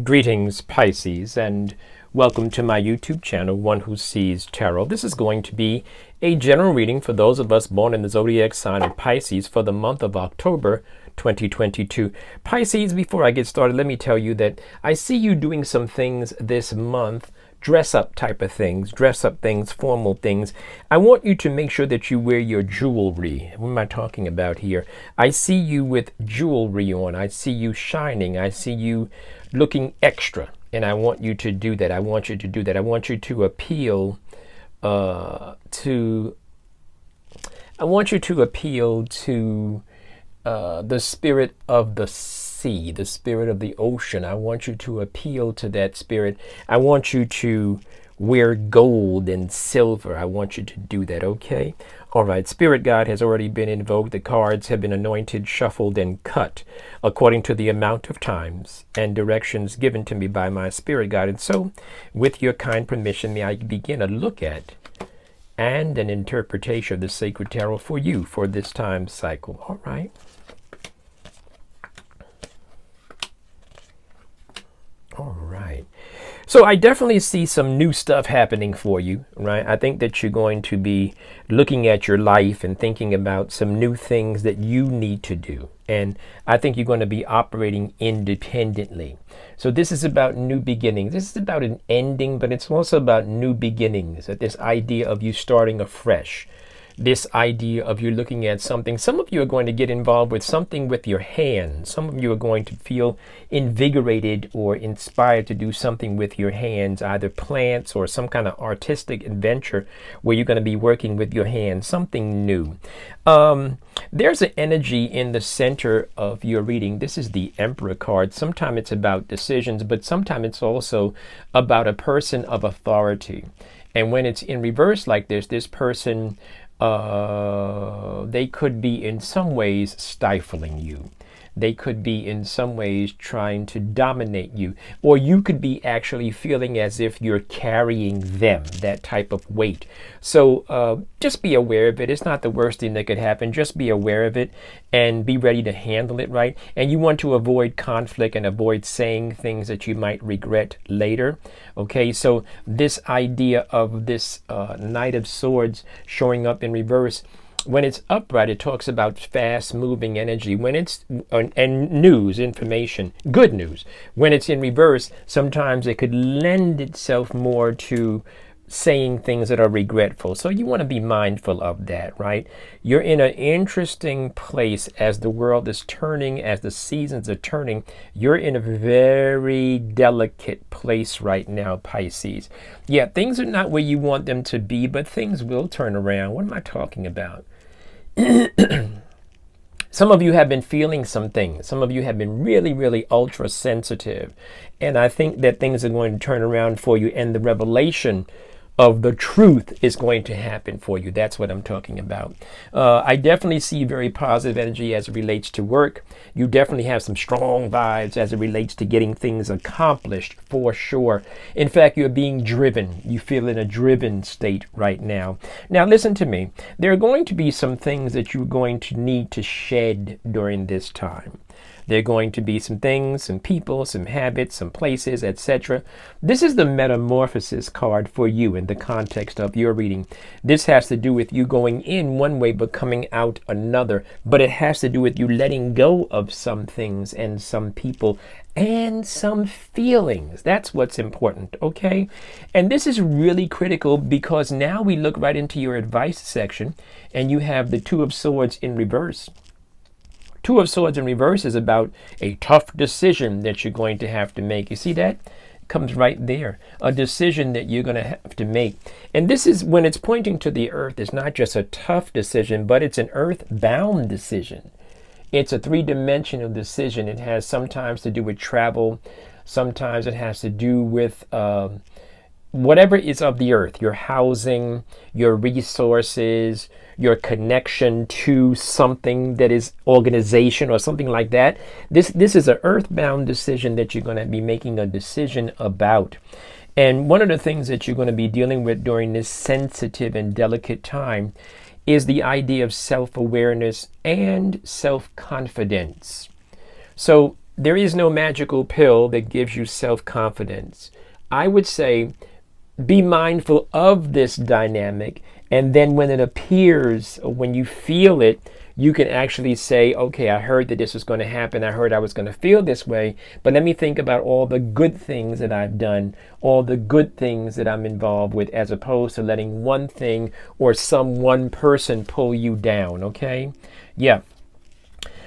Greetings, Pisces, and welcome to my YouTube channel, One Who Sees Tarot. This is going to be a general reading for those of us born in the zodiac sign of Pisces for the month of October 2022. Pisces, before I get started, let me tell you that I see you doing some things this month, dress up type of things, dress up things, formal things. I want you to make sure that you wear your jewelry. What am I talking about here? I see you with jewelry on. I see you shining. I see you looking extra. And I want you to do that. I want you to do that. I want you to appeal to the spirit of the sea, the spirit of the ocean. I want you to appeal to that spirit. I want you to wear gold and silver. I want you to do that, okay? All right, Spirit God has already been invoked. The cards have been anointed, shuffled, and cut according to the amount of times and directions given to me by my Spirit God. And so, with your kind permission, may I begin a look at and an interpretation of the Sacred Tarot for you for this time cycle. All right. All right. So I definitely see some new stuff happening for you, right? I think that you're going to be looking at your life and thinking about some new things that you need to do. And I think you're going to be operating independently. So this is about new beginnings. This is about an ending, but it's also about new beginnings. This idea of you starting afresh. This idea of you looking at something. Some of you are going to get involved with something with your hands. Some of you are going to feel invigorated or inspired to do something with your hands, either plants or some kind of artistic adventure where you're going to be working with your hands, something new. There's an energy in the center of your reading. This is the Emperor card. Sometimes it's about decisions, but sometimes it's also about a person of authority. And when it's in reverse like this person, they could be in some ways stifling you. They could be in some ways trying to dominate you, or you could be actually feeling as if you're carrying them, that type of weight. So just be aware of it. It's not the worst thing that could happen. Just be aware of it and be ready to handle it, right? And you want to avoid conflict and avoid saying things that you might regret later. Okay, so this idea of this Knight of Swords showing up in reverse, when it's upright, it talks about fast-moving energy. When it's and news, information, good news. When it's in reverse, sometimes it could lend itself more to saying things that are regretful. So you want to be mindful of that, right? You're in an interesting place as the world is turning, as the seasons are turning. You're in a very delicate place right now, Pisces. Yeah, things are not where you want them to be, but things will turn around. What am I talking about? Some of you have been feeling some things. Some of you have been really, really ultra sensitive. And I think that things are going to turn around for you. And the revelation of the truth is going to happen for you. That's what I'm talking about. I definitely see very positive energy as it relates to work. You definitely have some strong vibes as it relates to getting things accomplished, for sure. In fact, you're being driven. You feel in a driven state right now. Now, listen to me. There are going to be some things that you're going to need to shed during this time. There are going to be some things, some people, some habits, some places, etc. This is the Metamorphosis card for you in the context of your reading. This has to do with you going in one way but coming out another. But it has to do with you letting go of some things and some people and some feelings. That's what's important, okay? And this is really critical because now we look right into your advice section and you have the Two of Swords in reverse. Two of Swords in reverse is about a tough decision that you're going to have to make. You see that? It comes right there. A decision that you're going to have to make. And this is when it's pointing to the earth. It's not just a tough decision, but it's an earth-bound decision. It's a three-dimensional decision. It has sometimes to do with travel. Sometimes it has to do with whatever is of the earth, your housing, your resources, your connection to something that is organization or something like that. This is an earthbound decision that you're going to be making a decision about. And one of the things that you're going to be dealing with during this sensitive and delicate time is the idea of self-awareness and self-confidence. So there is no magical pill that gives you self-confidence. I would say be mindful of this dynamic, and then when it appears, or when you feel it, you can actually say, okay, I heard that this was going to happen. I heard I was going to feel this way, but let me think about all the good things that I've done, all the good things that I'm involved with, as opposed to letting one thing or some one person pull you down, okay? Yeah.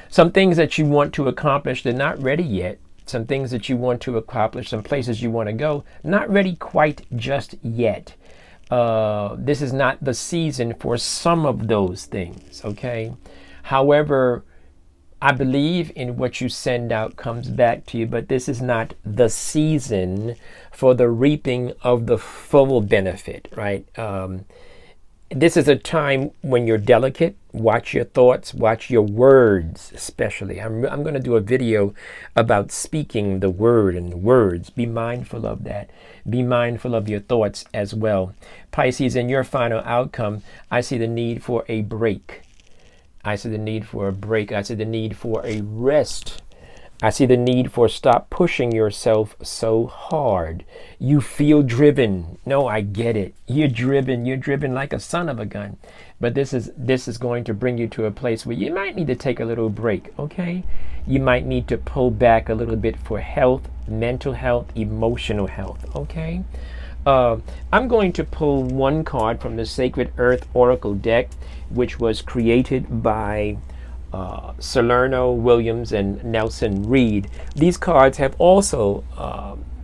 Some things that you want to accomplish, they're not ready yet. Some things that you want to accomplish, some places you want to go, not ready quite just yet. This is not the season for some of those things, okay? However, I believe in what you send out comes back to you, but this is not the season for the reaping of the full benefit, right? This is a time when you're delicate. Watch your thoughts, watch your words, especially. I'm going to do a video about speaking the word and words. Be mindful of that. Be mindful of your thoughts as well. Pisces, in your final outcome, I see the need for a break. I see the need for a break. I see the need for a rest. I see the need for stop pushing yourself so hard. You feel driven. No, I get it. You're driven. You're driven like a son of a gun. But this is going to bring you to a place where you might need to take a little break, okay? You might need to pull back a little bit for health, mental health, emotional health, okay? I'm going to pull one card from the Sacred Earth Oracle deck, which was created by Salerno Williams and Nelson Reed. These cards have also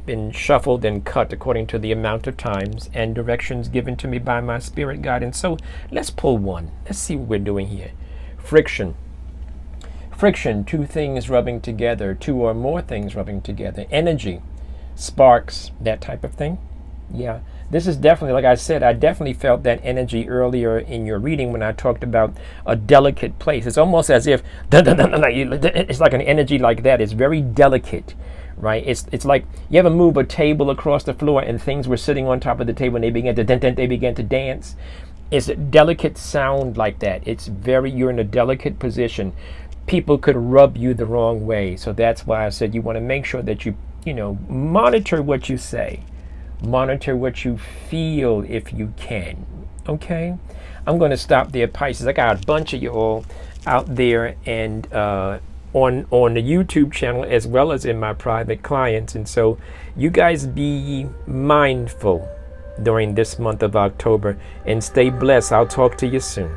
been shuffled and cut according to the amount of times and directions given to me by my spirit guide. And so let's pull one. Let's see what we're doing here. Friction. Friction, two things rubbing together, two or more things rubbing together. Energy, sparks, that type of thing. Yeah, this is definitely, like I said, I definitely felt that energy earlier in your reading when I talked about a delicate place. It's almost as if, it's like an energy like that. It's very delicate, right? It's like you ever move a table across the floor and things were sitting on top of the table and they began to dance. It's a delicate sound like that. It's very, you're in a delicate position. People could rub you the wrong way. So that's why I said you want to make sure that you monitor what you say. Monitor what you feel if you can, okay? I'm going to stop there, Pisces. I got a bunch of you all out there and on the YouTube channel as well as in my private clients. And so you guys be mindful during this month of October and stay blessed. I'll talk to you soon.